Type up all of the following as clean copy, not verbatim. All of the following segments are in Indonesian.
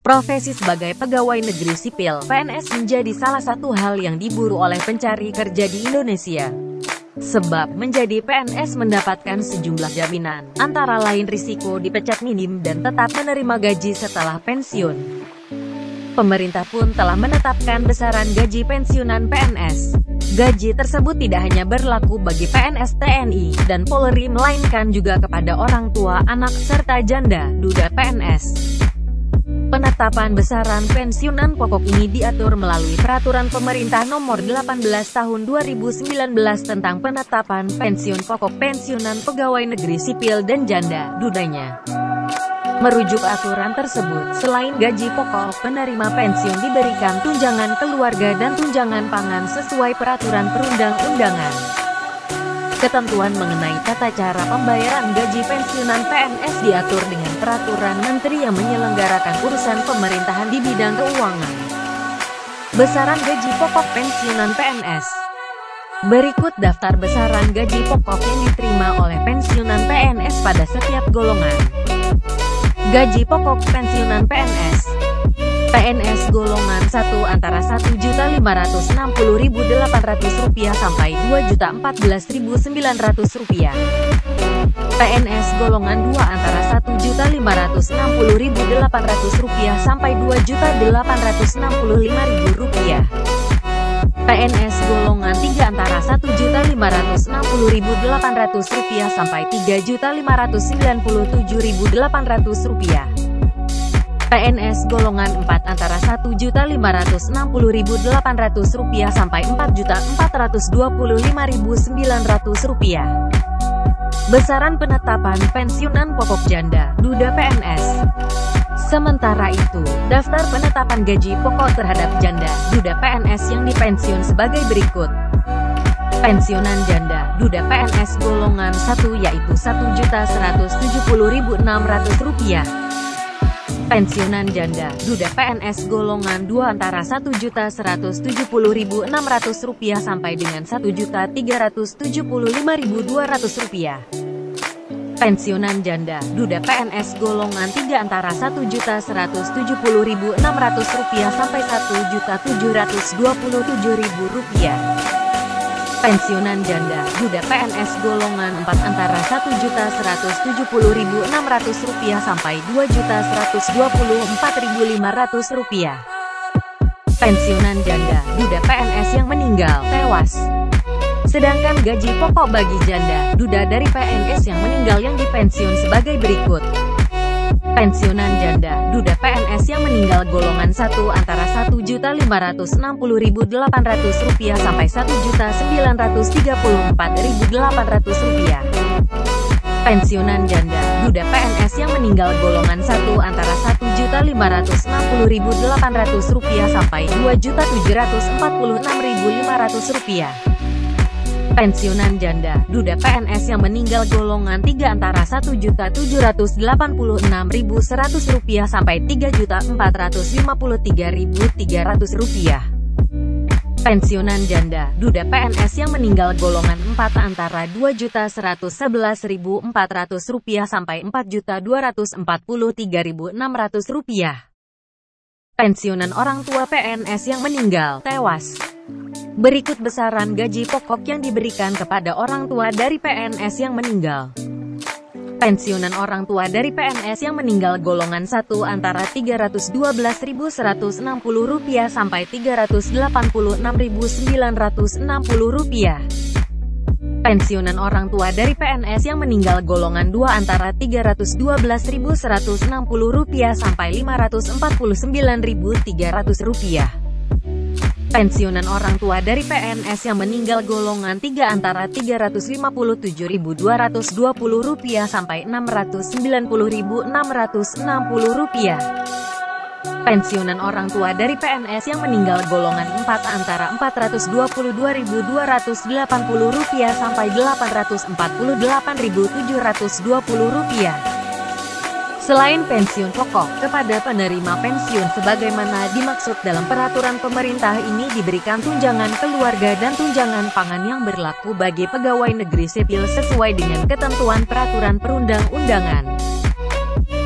Profesi sebagai pegawai negeri sipil (PNS) menjadi salah satu hal yang diburu oleh pencari kerja di Indonesia. Sebab menjadi PNS mendapatkan sejumlah jaminan, antara lain risiko dipecat minim dan tetap menerima gaji setelah pensiun. Pemerintah pun telah menetapkan besaran gaji pensiunan PNS. Gaji tersebut tidak hanya berlaku bagi PNS TNI dan Polri, melainkan juga kepada orang tua, anak, serta janda, duda PNS. Penetapan besaran pensiunan pokok ini diatur melalui Peraturan Pemerintah Nomor 18 Tahun 2019 tentang penetapan pensiun pokok pensiunan pegawai negeri sipil dan janda, dudanya. Merujuk aturan tersebut, selain gaji pokok, penerima pensiun diberikan tunjangan keluarga dan tunjangan pangan sesuai peraturan perundang-undangan. Ketentuan mengenai tata cara pembayaran gaji pensiunan PNS diatur dengan peraturan menteri yang menyelenggarakan urusan pemerintahan di bidang keuangan. Besaran gaji pokok pensiunan PNS. Berikut daftar besaran gaji pokok yang diterima oleh pensiunan PNS pada setiap golongan. Gaji pokok pensiunan PNS. PNS golongan 1 antara Rp1.560.800 sampai Rp2.014.900. PNS golongan 2 antara Rp1.560.800 sampai Rp2.865.000. PNS golongan 3 antara Rp1.560.800 sampai Rp3.597.800. PNS golongan 4 antara Rp1.560.800 sampai Rp4.425.900. Besaran penetapan pensiunan pokok janda, duda PNS. Sementara itu, daftar penetapan gaji pokok terhadap janda, duda PNS yang dipensiun sebagai berikut. Pensiunan janda, duda PNS golongan 1 yaitu Rp1.170.600. Pensiunan janda, duda PNS golongan 2 antara Rp1.170.600 sampai dengan Rp1.375.200. Pensiunan janda, duda PNS golongan 3 antara Rp1.170.600 sampai Rp1.727.000. Pensiunan janda, duda PNS golongan 4 antara Rp1.170.600 sampai Rp2.124.500. Pensiunan janda, duda PNS yang meninggal, tewas. Sedangkan gaji pokok bagi janda, duda dari PNS yang meninggal yang dipensiun sebagai berikut. Pensiunan janda, duda PNS yang meninggal golongan 1 antara Rp1.560.800 sampai Rp1.934.800. Pensiunan janda, duda PNS yang meninggal golongan 1 antara Rp1.560.800 sampai Rp2.746.500. Pensiunan janda, duda PNS yang meninggal golongan 3 antara Rp1.786.100 sampai Rp3.453.300. Pensiunan janda, duda PNS yang meninggal golongan 4 antara Rp2.111.400 sampai Rp4.243.600. Pensiunan orang tua PNS yang meninggal, tewas. Berikut besaran gaji pokok yang diberikan kepada orang tua dari PNS yang meninggal. Pensiunan orang tua dari PNS yang meninggal golongan 1 antara Rp312.160 sampai Rp386.960. Pensiunan orang tua dari PNS yang meninggal golongan 2 antara Rp312.160 sampai Rp549.300. Pensiunan orang tua dari PNS yang meninggal golongan 3 antara Rp357.220 sampai Rp690.660. Pensiunan orang tua dari PNS yang meninggal golongan 4 antara Rp422.280 sampai Rp848.720. Selain pensiun pokok, kepada penerima pensiun sebagaimana dimaksud dalam peraturan pemerintah ini diberikan tunjangan keluarga dan tunjangan pangan yang berlaku bagi pegawai negeri sipil sesuai dengan ketentuan peraturan perundang-undangan.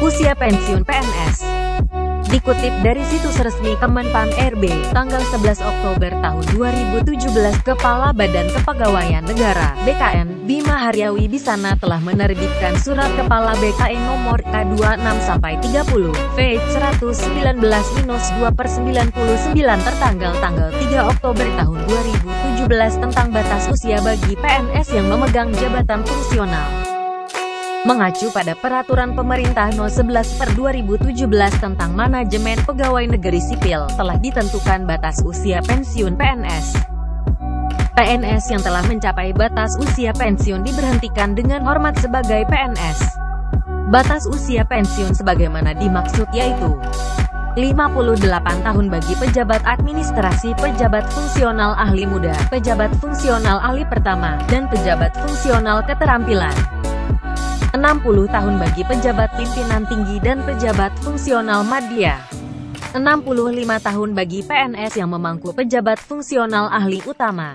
Usia pensiun PNS. Dikutip dari situs resmi Kemenpan RB, tanggal 11 Oktober tahun 2017, Kepala Badan Kepegawaian Negara (BKN) Bima Haryawi Bisana telah menerbitkan Surat Kepala BKN Nomor K26/30 V119-2/99 tertanggal 3 Oktober tahun 2017 tentang batas usia bagi PNS yang memegang jabatan fungsional. Mengacu pada Peraturan Pemerintah No. 11/2017 tentang Manajemen Pegawai Negeri Sipil, telah ditentukan batas usia pensiun PNS. PNS yang telah mencapai batas usia pensiun diberhentikan dengan hormat sebagai PNS. Batas usia pensiun sebagaimana dimaksud yaitu 58 tahun bagi pejabat administrasi, pejabat fungsional ahli muda, pejabat fungsional ahli pertama, dan pejabat fungsional keterampilan. 60 tahun bagi pejabat pimpinan tinggi dan pejabat fungsional madya. 65 tahun bagi PNS yang memangku pejabat fungsional ahli utama.